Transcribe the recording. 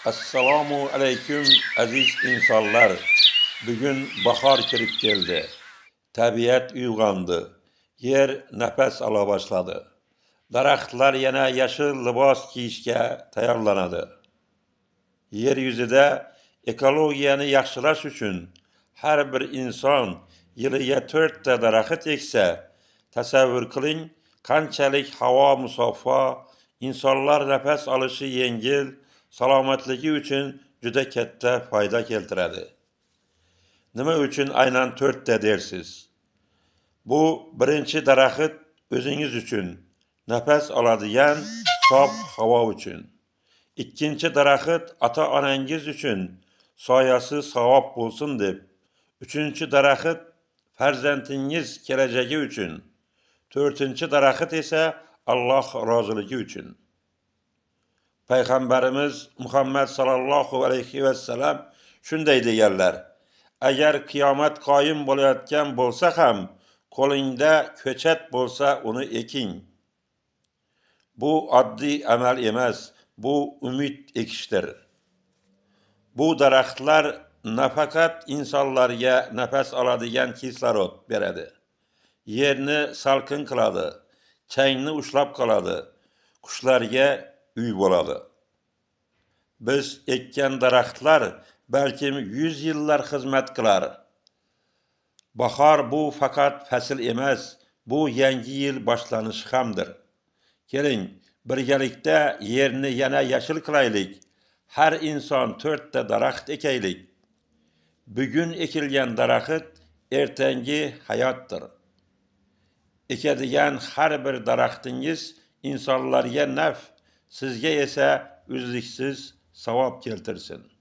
Assalomu alaykum aziz insonlar. Bugun bahor kirib keldi. Tabiat uyg'ondi. Yer nafas ola boshladi. Daraxtlar yana yashil libos kiyishga tayyorlanadi. Yer yuzida ekologiyani yaxshilash uchun har bir inson yiliga 4 ta daraxt eksa, tasavvur qiling, qanchalik havo musaffo, insonlar nafas olishi yengil, salomatligi uchun juda katta foyda keltiradi. Nima uchun aynan 4 ta dersiz? Bu birinchi daraxt o'zingiz uchun, nafas oladigan sof havo uchun. Ikkinchi daraxt ota-onangiz uchun, soyasi savob bo'lsin deb. Uchinchi daraxt farzandingiz kelajagi uchun. To'rtinchi daraxt esa Alloh roziligi uchun. Payg'ambarimiz Muhammad sallallohu alayhi va sallam shunday deganlar: agar qiyomat qoyim bo'layotgan bo'lsa ham, qo'lingda ko'chat bo'lsa, uni eking. Bu oddiy amal emas, bu umid ekishdir. Bu daraxtlar nafaqat insonlarga nafas oladigan kislorod beradi. Yerni salqin qiladi, changni ushlab qoladi, qushlarga uy bo'ladi. Biz ekkan daraxtlar balkim 100 yillar xizmat qilar. Bahor bu faqat fasl emas, bu yangi yil boshlanishi hamdir. Keling, birgalikda yerni yana yashil qilaylik. Har inson 4 ta daraxt ekaylik. Bugun ekilgan daraxt ertangi hayotdir. Ekadigan har bir daraxtingiz insonlarga naf, sizga esa uzluksiz savob keltirsin.